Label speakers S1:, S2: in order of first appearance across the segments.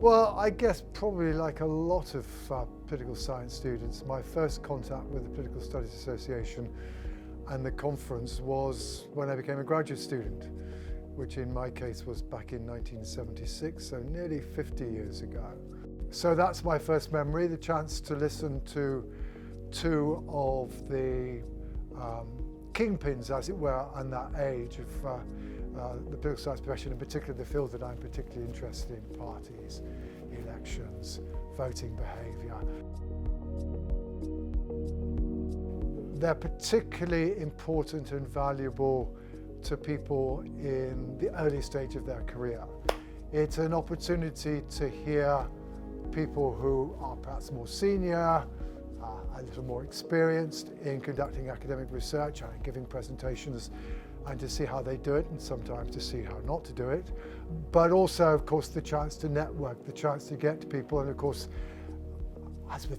S1: Well, I guess probably like a lot of political science students, my first contact with the Political Studies Association and the conference was when I became a graduate student, which in my case was back in 1976, so nearly 50 years ago. So that's my first memory, the chance to listen to two of the kingpins, as it were, on that age of the political science profession, in particular the field that I'm particularly interested in, parties, elections, voting behaviour. They're particularly important and valuable to people in the early stage of their career. It's an opportunity to hear people who are perhaps more senior, a little more experienced in conducting academic research and giving presentations, and to see how they do it, and sometimes to see how not to do it. But also, of course, the chance to network, the chance to get to people, and of course, as with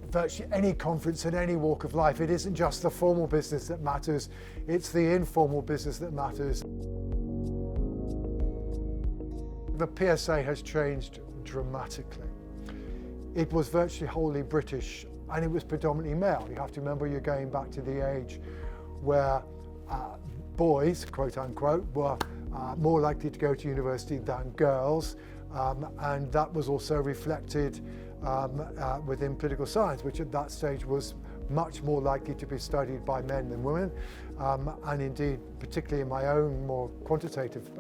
S1: virtually any conference in any walk of life, it isn't just the formal business that matters, it's the informal business that matters. The PSA has changed dramatically. It was virtually wholly British, and it was predominantly male. You have to remember you're going back to the age where boys, quote unquote, were more likely to go to university than girls, and that was also reflected within political science, which at that stage was much more likely to be studied by men than women, and indeed, particularly in my own more quantitative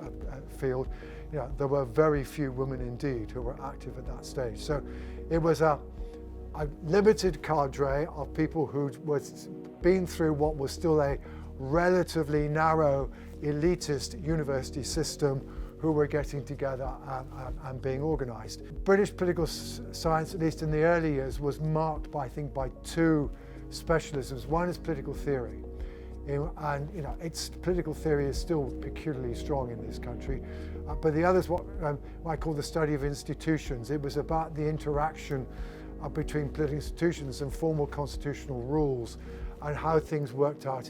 S1: field, there were very few women indeed who were active at that stage. So it was a limited cadre of people who'd been through what was still a relatively narrow elitist university system, who were getting together and being organised. British political science, at least in the early years, was marked by, I think, by two specialisms. One is political theory, and its political theory is still peculiarly strong in this country. But the other is what I call the study of institutions. It was about the interaction between political institutions and formal constitutional rules, and how things worked out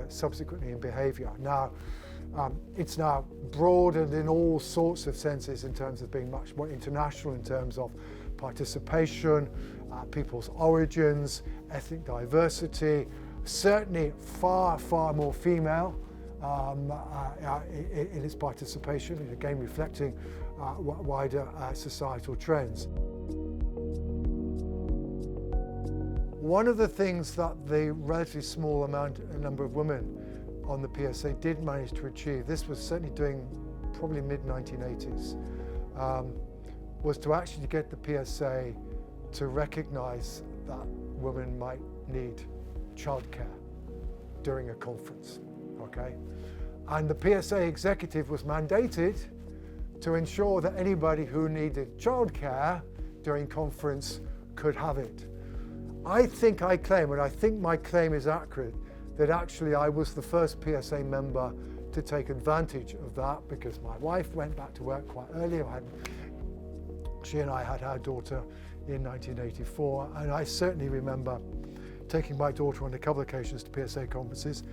S1: subsequently in behaviour. Now, it's now broadened in all sorts of senses in terms of being much more international in terms of participation, people's origins, ethnic diversity, certainly far, far more female in its participation, again reflecting wider societal trends. One of the things that the relatively small number of women on the PSA did manage to achieve, this was certainly doing probably mid-1980s, was to actually get the PSA to recognise that women might need childcare during a conference, okay? And the PSA executive was mandated to ensure that anybody who needed childcare during conference could have it. I think I claim, and I think my claim is accurate, that actually I was the first PSA member to take advantage of that, because my wife went back to work quite early. She and I had our daughter in 1984, and I certainly remember taking my daughter on a couple of occasions to PSA conferences.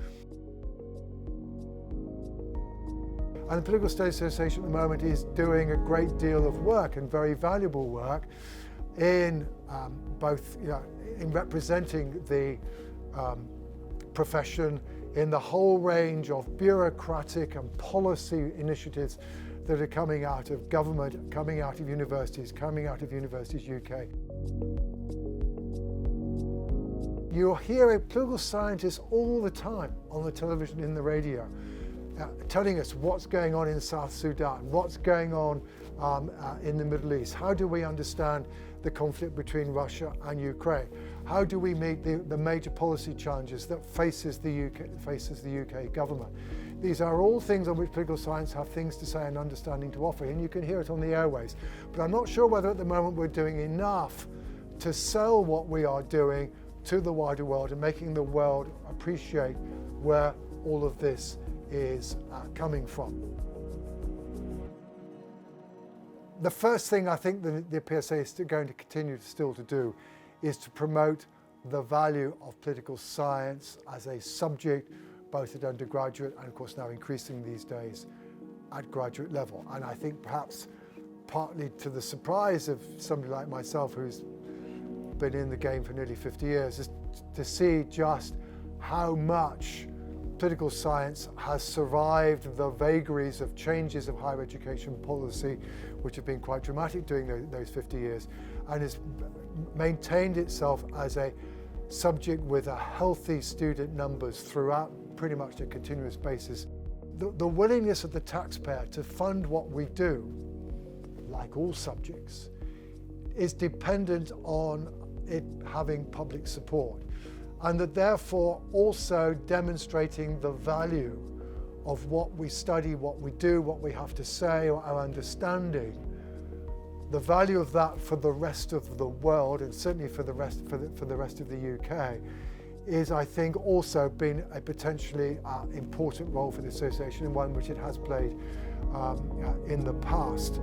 S1: And the Political Studies Association at the moment is doing a great deal of work, and very valuable work, in both in representing the profession in the whole range of bureaucratic and policy initiatives that are coming out of government, coming out of Universities UK. You hear political scientists all the time on the television, in the radio, telling us what's going on in South Sudan, what's going on in the Middle East. How do we understand the conflict between Russia and Ukraine? How do we meet the major policy challenges that faces the UK government? These are all things on which political science have things to say and understanding to offer, and you can hear it on the airways. But I'm not sure whether at the moment we're doing enough to sell what we are doing to the wider world and making the world appreciate where all of this is coming from. The first thing I think the PSA is going to continue still to do is to promote the value of political science as a subject, both at undergraduate and of course now increasing these days at graduate level. And I think perhaps partly to the surprise of somebody like myself who's been in the game for nearly 50 years, is to see just how much political science has survived the vagaries of changes of higher education policy, which have been quite dramatic during those 50 years, and has maintained itself as a subject with a healthy student numbers throughout pretty much a continuous basis. The willingness of the taxpayer to fund what we do, like all subjects, is dependent on it having public support, and that therefore also demonstrating the value of what we study, what we do, what we have to say, or our understanding, the value of that for the rest of the world, and certainly for the rest of the UK, is, I think, also been a potentially important role for the association, and one which it has played in the past.